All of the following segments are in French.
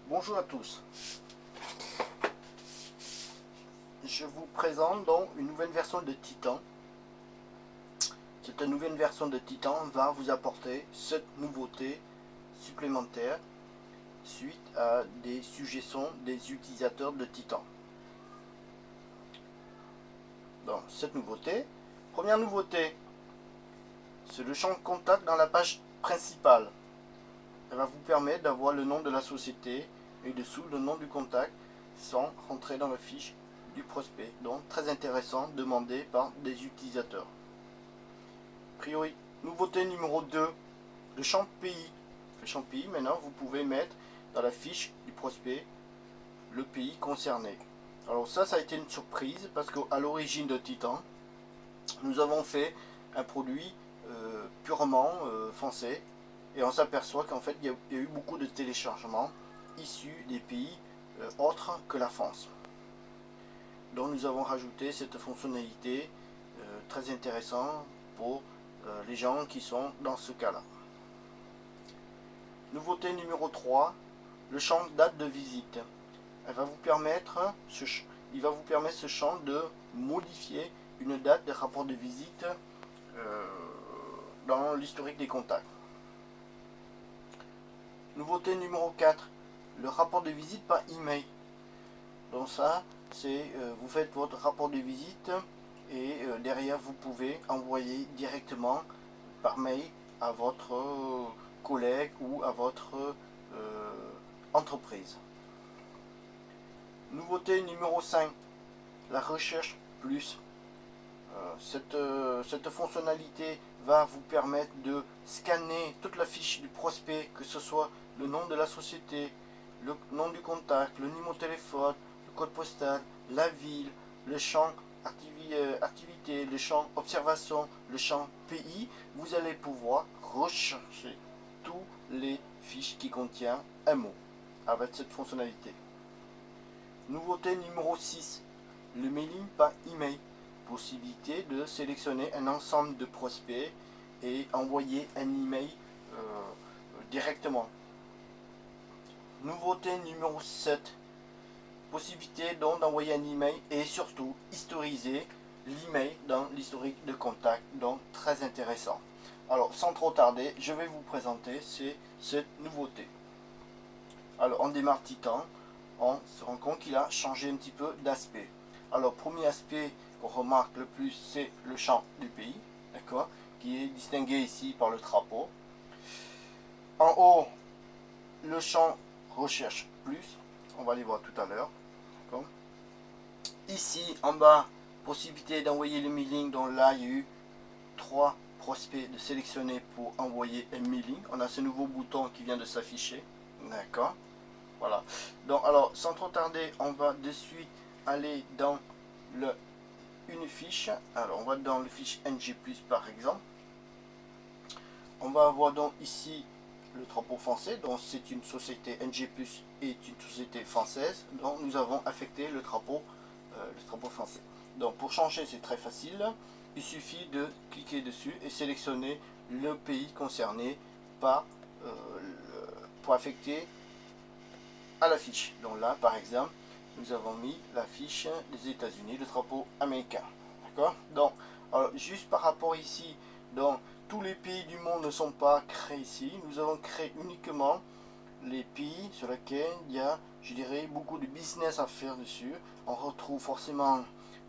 Bonjour à tous. Je vous présente donc une nouvelle version de Titan. Cette nouvelle version de Titan va vous apporter cette nouveauté supplémentaire suite à des suggestions des utilisateurs de Titan. Donc cette nouveauté, première nouveauté, c'est le champ de contact dans la page principale. Elle va vous permettre d'avoir le nom de la société et dessous le nom du contact sans rentrer dans la fiche du prospect. Donc très intéressant, demandé par des utilisateurs. Priori, nouveauté numéro 2, le champ pays. Le champ pays, maintenant vous pouvez mettre dans la fiche du prospect le pays concerné. Alors ça a été une surprise parce qu'à l'origine de Titan, nous avons fait un produit purement français. Et on s'aperçoit qu'en fait, il y a eu beaucoup de téléchargements issus des pays autres que la France. Donc nous avons rajouté cette fonctionnalité très intéressante pour les gens qui sont dans ce cas-là. Nouveauté numéro 3, le champ date de visite. Il va vous permettre ce champ de modifier une date de rapport de visite dans l'historique des contacts. Nouveauté numéro 4, le rapport de visite par email. Donc ça, c'est vous faites votre rapport de visite et derrière vous pouvez envoyer directement par mail à votre collègue ou à votre entreprise. Nouveauté numéro 5, la recherche plus. Cette fonctionnalité va vous permettre de scanner toute la fiche du prospect, que ce soit le nom de la société, le nom du contact, le numéro de téléphone, le code postal, la ville, le champ activité, le champ observation, le champ pays. Vous allez pouvoir rechercher tous les fiches qui contiennent un mot avec cette fonctionnalité. Nouveauté numéro 6, le mailing par email. Possibilité de sélectionner un ensemble de prospects et envoyer un email directement. Nouveauté numéro 7, possibilité donc d'envoyer un email et surtout historiser l'email dans l'historique de contact, donc très intéressant. Alors sans trop tarder, je vais vous présenter cette nouveauté. Alors on démarre Titan, on se rend compte qu'il a changé un petit peu d'aspect. Alors premier aspect qu'on remarque le plus, c'est le champ du pays, d'accord, qui est distingué ici par le drapeau. En haut, le champ recherche plus, on va les voir tout à l'heure. Ici, en bas, possibilité d'envoyer le mailing, donc là, il y a eu 3 prospects de sélectionner pour envoyer un mailing. On a ce nouveau bouton qui vient de s'afficher, d'accord. Voilà. Donc, alors, sans trop tarder, on va de suite aller dans une fiche. Alors, on va dans le fiche NG+, par exemple. On va avoir donc ici le drapeau français. Donc, c'est une société NG+, est une société française. Donc, nous avons affecté le drapeau français. Donc, pour changer, c'est très facile. Il suffit de cliquer dessus et sélectionner le pays concerné par, pour affecter à la fiche. Donc là, par exemple, nous avons mis la fiche des États-Unis, le drapeau américain. D'accord. Donc, alors, juste par rapport ici, donc tous les pays du monde ne sont pas créés ici. Nous avons créé uniquement les pays sur lesquels il y a, je dirais, beaucoup de business à faire dessus. On retrouve forcément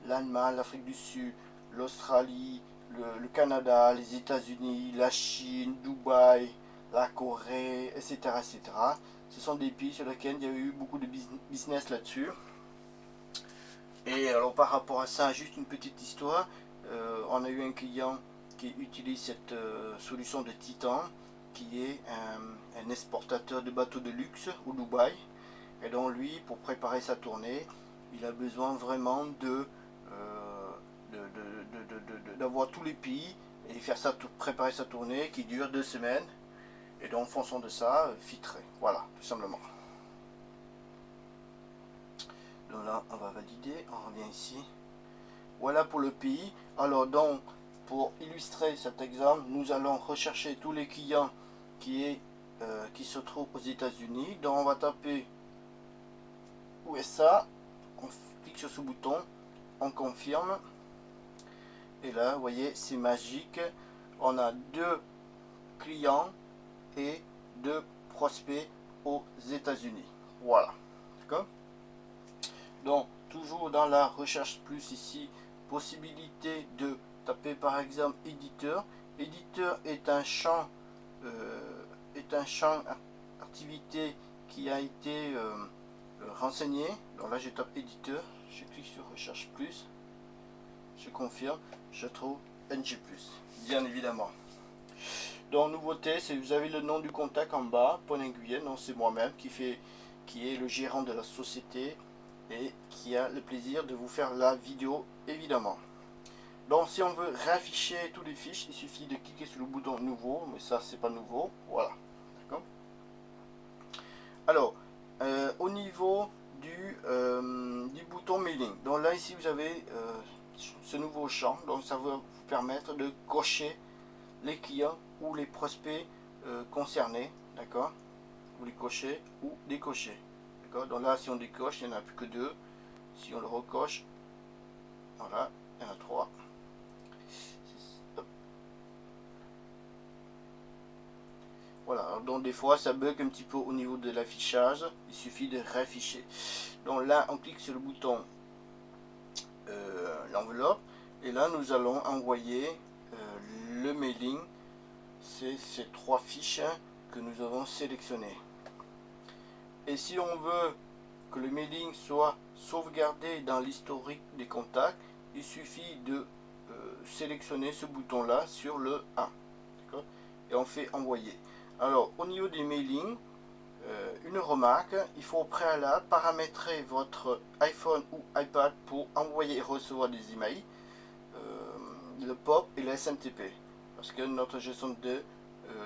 l'Allemagne, l'Afrique du Sud, l'Australie, le Canada, les États-Unis, la Chine, Dubaï, la Corée, etc., etc. Ce sont des pays sur lesquels il y a eu beaucoup de business là-dessus. Et alors par rapport à ça, juste une petite histoire. On a eu un client qui utilise cette solution de Titan, qui est un exportateur de bateaux de luxe au Dubaï. Et donc lui, pour préparer sa tournée, il a besoin vraiment d'avoir tous les pays et faire ça, préparer sa tournée qui dure 2 semaines. Et donc en fonction de ça, filtrer. Voilà, tout simplement. Donc là, on va valider, on revient ici. Voilà pour le pays. Alors donc, pour illustrer cet exemple, nous allons rechercher tous les clients qui se trouvent aux États-Unis. Donc on va taper USA. On clique sur ce bouton, on confirme. Et là, vous voyez, c'est magique. On a 2 clients et 2 prospects aux États-Unis. Voilà. D'accord. Donc, toujours dans la recherche plus ici, possibilité de taper par exemple éditeur. Éditeur est un champ activité qui a été renseigné. Donc là, je tape éditeur, je clique sur recherche plus, je confirme, je trouve NG+, bien évidemment. Donc nouveauté, c'est vous avez le nom du contact en bas, point aiguille, non c'est moi-même qui est le gérant de la société et qui a le plaisir de vous faire la vidéo évidemment. Donc si on veut réafficher tous les fiches, il suffit de cliquer sur le bouton nouveau, mais ça c'est pas nouveau, voilà. D'accord. Alors au niveau du bouton mailing, donc là ici vous avez ce nouveau champ, donc ça va vous permettre de cocher les clients ou les prospects concernés, d'accord, vous les cochez ou décochez, d'accord. Donc là si on décoche, il n'y en a plus que 2, si on le recoche, voilà, il y en a 3. Voilà, donc des fois ça bug un petit peu au niveau de l'affichage, il suffit de réafficher. Donc là on clique sur le bouton l'enveloppe et là nous allons envoyer le mailing. C'est ces 3 fiches que nous avons sélectionnées. Et si on veut que le mailing soit sauvegardé dans l'historique des contacts, il suffit de sélectionner ce bouton là sur le 1, et on fait envoyer. Alors au niveau des mailings, une remarque, il faut au préalable paramétrer votre iPhone ou iPad pour envoyer et recevoir des emails, le POP et le SMTP, parce que notre gestion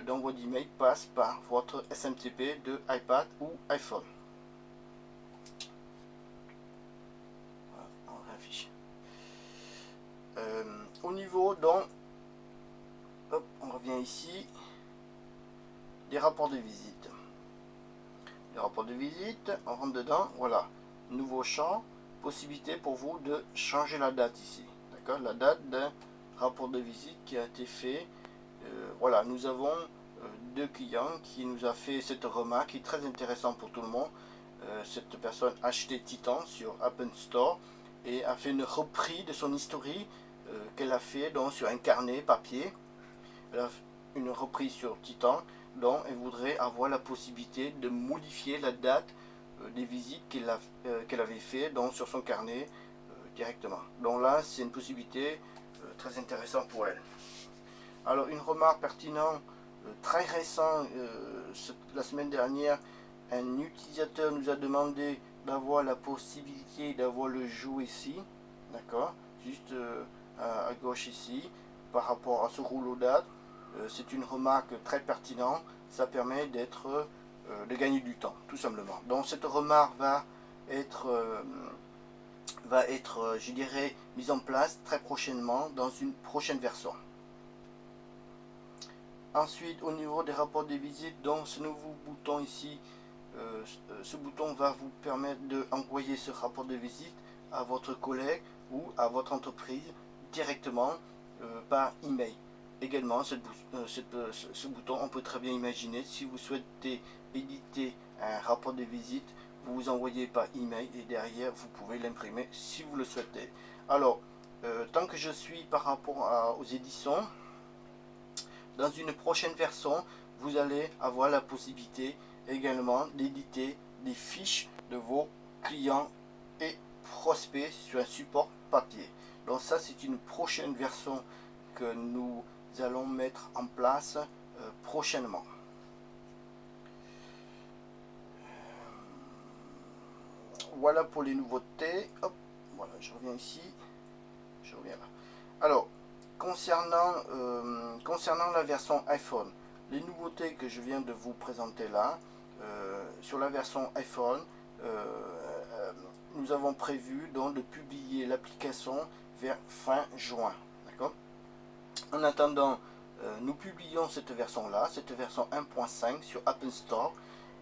d'envoi d'email passe par votre SMTP de iPad ou iPhone. Voilà, on réaffiche. Au niveau donc, hop, on revient ici, des rapports de visite. Les rapports de visite, on rentre dedans, voilà, nouveau champ, possibilité pour vous de changer la date ici, d'accord, la date d'un rapport de visite qui a été fait. Voilà, nous avons 2 clients qui nous a fait cette remarque qui est très intéressante pour tout le monde. Cette personne a acheté Titan sur Apple Store et a fait une reprise de son historique qu'elle a fait donc sur un carnet papier. Elle a une reprise sur Titan, donc elle voudrait avoir la possibilité de modifier la date des visites qu'elle avait fait donc sur son carnet directement. Donc là c'est une possibilité très intéressante pour elle. Alors une remarque pertinente très récente, la semaine dernière, un utilisateur nous a demandé d'avoir la possibilité d'avoir le jour ici, d'accord, juste à gauche ici, par rapport à ce rouleau date. C'est une remarque très pertinente, ça permet de gagner du temps, tout simplement. Donc cette remarque va être, je dirais, mise en place très prochainement dans une prochaine version. Ensuite, au niveau des rapports des visites, donc ce nouveau bouton ici, ce bouton va vous permettre d'envoyer ce rapport de visite à votre collègue ou à votre entreprise directement par email. Également, ce bouton, on peut très bien imaginer, si vous souhaitez éditer un rapport de visite, vous vous envoyez par email et derrière, vous pouvez l'imprimer si vous le souhaitez. Alors, tant que je suis par rapport aux éditions, dans une prochaine version, vous allez avoir la possibilité également d'éditer des fiches de vos clients et prospects sur un support papier. Donc ça, c'est une prochaine version que nous allons mettre en place prochainement. Voilà pour les nouveautés. Hop, voilà, je reviens ici. Je reviens là. Alors, concernant la version iPhone, les nouveautés que je viens de vous présenter là, sur la version iPhone, nous avons prévu donc de publier l'application vers fin juin. D'accord. En attendant, nous publions cette version là, cette version 1.5 sur Apple Store.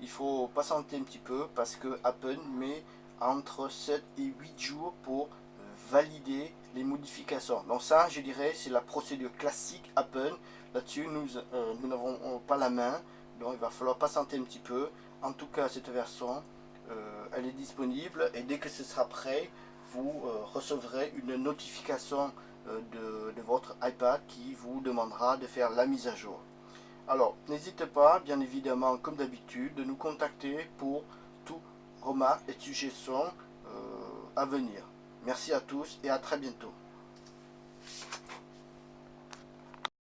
Il faut patienter un petit peu parce que Apple met entre 7 et 8 jours pour valider les modifications. Donc ça, je dirais, c'est la procédure classique Apple. Là-dessus, nous n'avons pas la main, donc il va falloir patienter un petit peu. En tout cas, cette version, elle est disponible et dès que ce sera prêt, vous recevrez une notification de votre iPad qui vous demandera de faire la mise à jour. Alors, n'hésitez pas, bien évidemment, comme d'habitude, de nous contacter pour tout remarques et suggestions à venir. Merci à tous et à très bientôt.